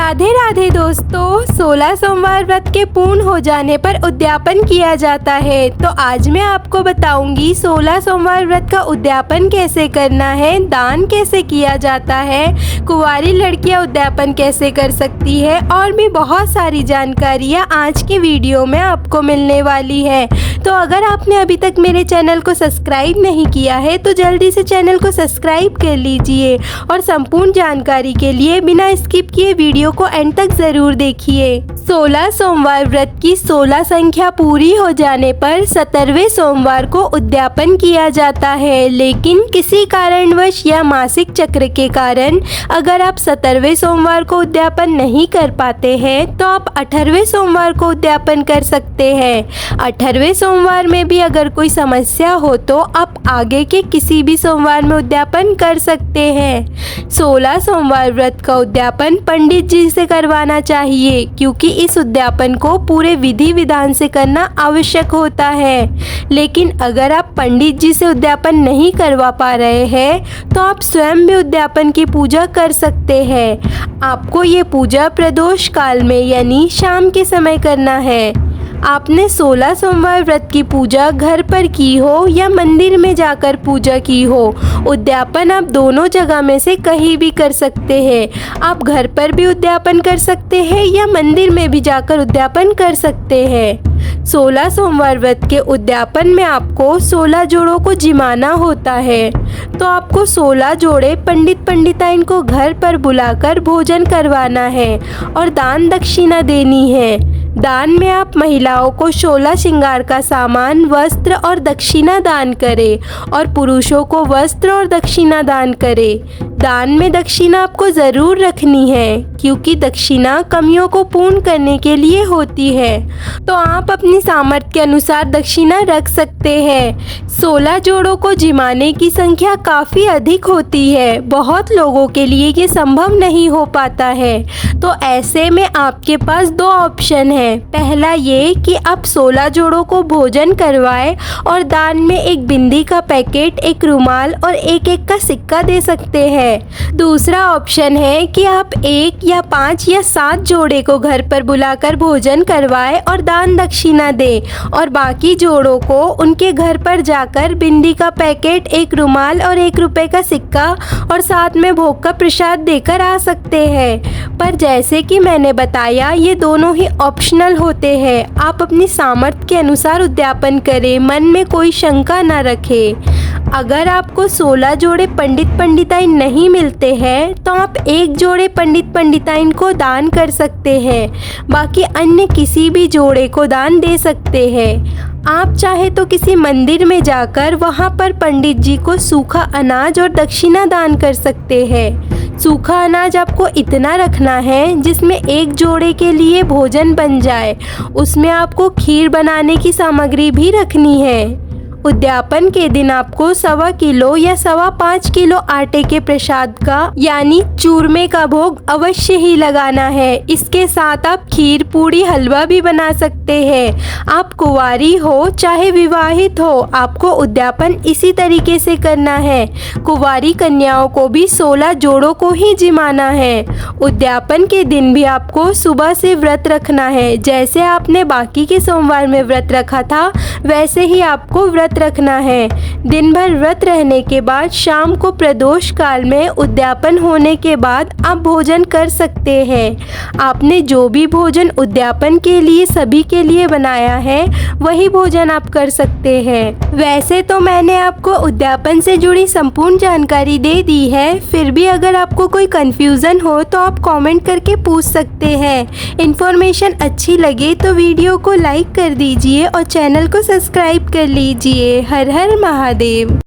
राधे राधे दोस्तों, 16 सोमवार व्रत के पूर्ण हो जाने पर उद्यापन किया जाता है। तो आज मैं आपको बताऊंगी 16 सोमवार व्रत का उद्यापन कैसे करना है, दान कैसे किया जाता है, कुंवारी लड़कियां उद्यापन कैसे कर सकती है और भी बहुत सारी जानकारियां आज की वीडियो में आपको मिलने वाली है। तो अगर आपने अभी तक मेरे चैनल को सब्सक्राइब नहीं किया है तो जल्दी से चैनल को सब्सक्राइब कर लीजिए और संपूर्ण जानकारी के लिए बिना स्किप किए वीडियो को एंड तक जरूर देखिए। 16 सोमवार व्रत की 16 संख्या पूरी हो जाने पर 17वें सोमवार को उद्यापन किया जाता है, लेकिन किसी कारणवश या मासिक चक्र के कारण अगर आप 17वें सोमवार को उद्यापन नहीं कर पाते हैं तो आप 18वें सोमवार को उद्यापन कर सकते हैं। 18वें सोमवार में भी अगर कोई समस्या हो तो आप आगे के किसी भी सोमवार में उद्यापन कर सकते हैं। 16 सोमवार व्रत का उद्यापन पंडित जी से करवाना चाहिए, क्योंकि इस उद्यापन को पूरे विधि विधान से करना आवश्यक होता है। लेकिन अगर आप पंडित जी से उद्यापन नहीं करवा पा रहे हैं तो आप स्वयं भी उद्यापन की पूजा कर सकते हैं। आपको ये पूजा प्रदोष काल में यानी शाम के समय करना है। आपने 16 सोमवार व्रत की पूजा घर पर की हो या मंदिर में जाकर पूजा की हो, उद्यापन आप दोनों जगह में से कहीं भी कर सकते हैं। आप घर पर भी उद्यापन कर सकते हैं या मंदिर में भी जाकर उद्यापन कर सकते हैं। 16 सोमवार व्रत के उद्यापन में आपको 16 जोड़ों को जिमाना होता है, तो आपको 16 जोड़े पंडित पंडिताइन को घर पर बुलाकर भोजन करवाना है और दान दक्षिणा देनी है। दान में आप महिलाओं को 16 श्रृंगार का सामान, वस्त्र और दक्षिणा दान करें और पुरुषों को वस्त्र और दक्षिणा दान करें। दान में दक्षिणा आपको ज़रूर रखनी है, क्योंकि दक्षिणा कमियों को पूर्ण करने के लिए होती है। तो आप अपनी सामर्थ्य के अनुसार दक्षिणा रख सकते हैं। 16 जोड़ों को जिमाने की संख्या काफ़ी अधिक होती है, बहुत लोगों के लिए ये संभव नहीं हो पाता है। तो ऐसे में आपके पास दो ऑप्शन है। पहला ये कि आप 16 जोड़ों को भोजन करवाएं और दान में एक बिंदी का पैकेट, एक रुमाल और एक का सिक्का दे सकते हैं। दूसरा ऑप्शन है कि आप 1 या 5 या 7 जोड़े को घर पर बुलाकर भोजन करवाएं और दान दक्षिणा दें और बाकी जोड़ों को उनके घर पर जाकर बिंदी का पैकेट, एक रुमाल और 1 रुपए का सिक्का और साथ में भोग का प्रसाद देकर आ सकते हैं। पर जैसे कि मैंने बताया, ये दोनों ही ऑप्शनल होते हैं। आप अपनी सामर्थ्य के अनुसार उद्यापन करें, मन में कोई शंका न रखें। अगर आपको 16 जोड़े पंडित पंडिताइन नहीं मिलते हैं तो आप 1 जोड़े पंडित पंडिताइन को दान कर सकते हैं, बाकी अन्य किसी भी जोड़े को दान दे सकते हैं। आप चाहे तो किसी मंदिर में जाकर वहां पर पंडित जी को सूखा अनाज और दक्षिणा दान कर सकते हैं। सूखा अनाज आपको इतना रखना है जिसमें 1 जोड़े के लिए भोजन बन जाए। उसमें आपको खीर बनाने की सामग्री भी रखनी है। उद्यापन के दिन आपको 1.25 किलो या 5.25 किलो आटे के प्रसाद का यानी चूरमे का भोग अवश्य ही लगाना है। इसके साथ आप खीर, पूड़ी, हलवा भी बना सकते हैं। आप कुंवारी हो चाहे विवाहित हो, आपको उद्यापन इसी तरीके से करना है। कुंवारी कन्याओं को भी 16 जोड़ों को ही जिमाना है। उद्यापन के दिन भी आपको सुबह से व्रत रखना है। जैसे आपने बाकी के सोमवार में व्रत रखा था वैसे ही आपको व्रत रखना है। दिन भर व्रत रहने के बाद शाम को प्रदोष काल में उद्यापन होने के बाद आप भोजन कर सकते हैं। आपने जो भी भोजन उद्यापन के लिए सभी के लिए बनाया है वही भोजन आप कर सकते हैं। वैसे तो मैंने आपको उद्यापन से जुड़ी संपूर्ण जानकारी दे दी है, फिर भी अगर आपको कोई कंफ्यूजन हो तो आप कमेंट करके पूछ सकते हैं। इन्फॉर्मेशन अच्छी लगे तो वीडियो को लाइक कर दीजिए और चैनल को सब्सक्राइब कर लीजिए। हर हर महादेव।